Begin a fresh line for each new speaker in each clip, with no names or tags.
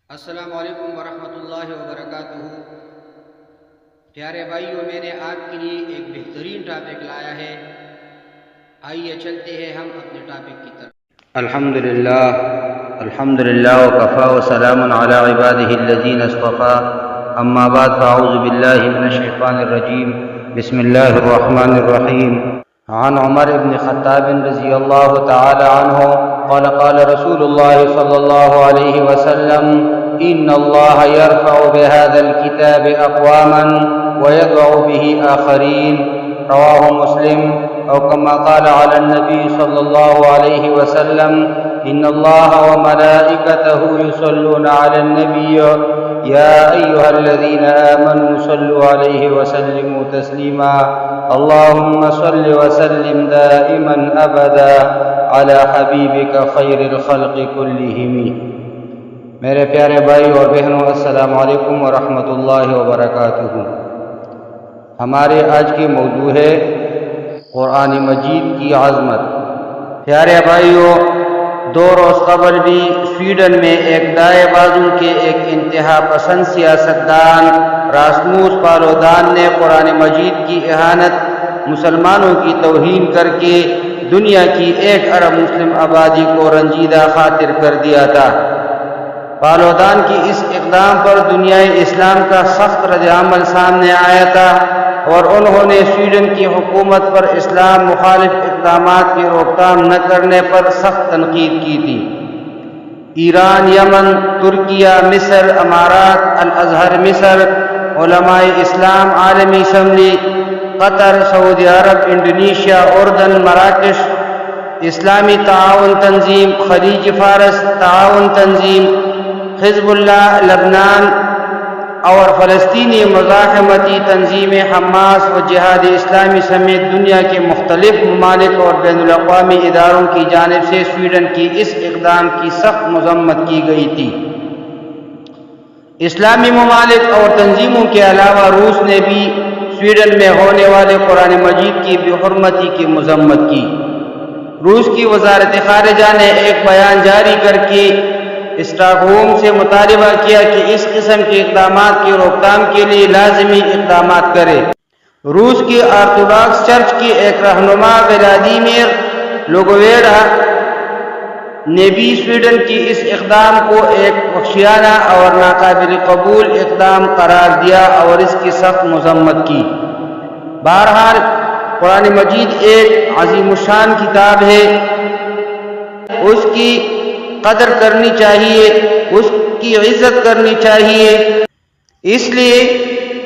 السلام علیکم ورحمۃ اللہ وبرکاتہ۔ پیارے بھائیوں، میں نے آپ کے لیے ایک بہترین ٹاپک لایا ہے، آئیے چلتے ہیں ہم اپنے ٹاپک کی طرف۔
الحمدللہ وکفا وسلام علی عبادہ الذین اصطفى، اما بعد فاعوذ باللہ من الشیطان الرجیم، بسم اللہ الرحمن الرحیم۔ عن عمر بن خطاب رضی اللہ تعالی عنہ قال قال رسول اللہ صلی اللہ علیہ وسلم ان اللہ يرفع بهذا الكتاب اقواما ويضع به آخرین، رواہ مسلم، او كما قال على النبي صلى الله عليه وسلم ان الله وملائكته يصلون على النبي يا ايها الذين آمنوا صلوا عليه وسلموا تسليما اللهم صل وسلم دائما ابدا على حبيبك خير الخلق كلهم۔ میرے پیارے بھائی اور بہنوں، السلام علیکم ورحمۃ اللہ وبرکاتہ۔ ہمارے آج کی موضوع ہے قرآن مجید کی عظمت۔ پیارے بھائیوں، 2 روز قبل بھی سویڈن میں ایک دائیں بازو کے ایک انتہا پسند سیاستدان راسموس پالودان نے قرآن مجید کی اہانت، مسلمانوں کی توہین کر کے دنیا کی 1 ارب مسلم آبادی کو رنجیدہ خاطر کر دیا تھا۔ پالودان کی اس اقدام پر دنیائے اسلام کا سخت رد عمل سامنے آیا تھا اور انہوں نے سویڈن کی حکومت پر اسلام مخالف اقدامات کی روک تھام نہ کرنے پر سخت تنقید کی تھی۔ ایران، یمن، ترکیہ، مصر، امارات، الازہر مصر، علماء اسلام، عالمی اسمبلی، قطر، سعودی عرب، انڈونیشیا، اردن، مراکش، اسلامی تعاون تنظیم، خلیج فارس تعاون تنظیم، حزب اللہ لبنان اور فلسطینی مزاحمتی تنظیم حماس و جہاد اسلامی سمیت دنیا کے مختلف ممالک اور بین الاقوامی اداروں کی جانب سے سویڈن کی اس اقدام کی سخت مذمت کی گئی تھی۔ اسلامی ممالک اور تنظیموں کے علاوہ روس نے بھی سویڈن میں ہونے والے قرآن مجید کی بے حرمتی کی مذمت کی۔ روس کی وزارت خارجہ نے ایک بیان جاری کر کے اسٹاک ہوم سے مطالبہ کیا کہ اس قسم کے اقدامات کی روک تھام کے لیے لازمی اقدامات کرے۔ روس کی آرتھوڈاکس چرچ کے ایک رہنما ولادیمیر لوگویڈا نے بھی سویڈن کی اس اقدام کو ایک وحشیانہ اور ناقابل قبول اقدام قرار دیا اور اس کی سخت مذمت کی۔ بہرحال قرآن مجید ایک عظیم الشان کتاب ہے، اس کی قدر کرنی چاہیے، اس کی عزت کرنی چاہیے، اس لیے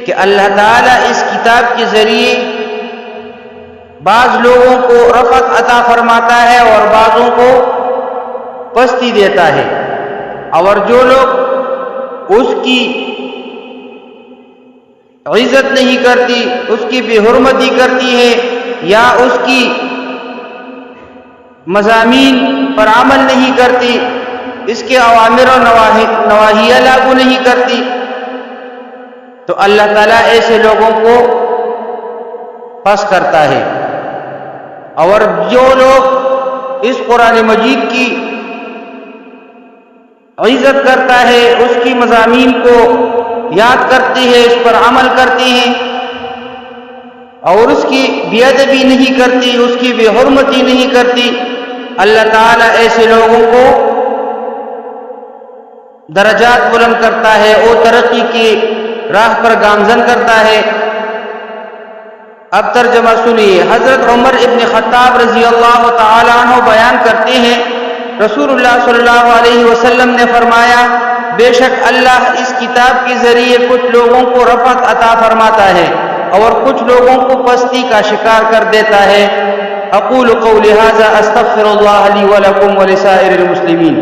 کہ اللہ تعالیٰ اس کتاب کے ذریعے بعض لوگوں کو رفعت عطا فرماتا ہے اور بعضوں کو پستی دیتا ہے، اور جو لوگ اس کی عزت نہیں کرتی، اس کی بے حرمتی کرتی ہے یا اس کی مضامین پر عمل نہیں کرتی، اس کے اوامر و نواہیہ لاگو نہیں کرتی، تو اللہ تعالیٰ ایسے لوگوں کو پس کرتا ہے۔ اور جو لوگ اس قرآن مجید کی عزت کرتا ہے، اس کی مضامین کو یاد کرتے ہیں، اس پر عمل کرتے ہیں اور اس کی بے ادبی نہیں کرتی، اس کی بے حرمتی نہیں کرتی، اللہ تعالیٰ ایسے لوگوں کو درجات بلند کرتا ہے، وہ ترقی کی راہ پر گامزن کرتا ہے۔ اب ترجمہ سنیے۔ حضرت عمر ابن خطاب رضی اللہ تعالی عنہ بیان کرتے ہیں، رسول اللہ صلی اللہ علیہ وسلم نے فرمایا، بے شک اللہ اس کتاب کے ذریعے کچھ لوگوں کو رفعت عطا فرماتا ہے اور کچھ لوگوں کو پستی کا شکار کر دیتا ہے۔ اقول قولی ھذا استغفر اللہ لی ولکم ولسائر المسلمین۔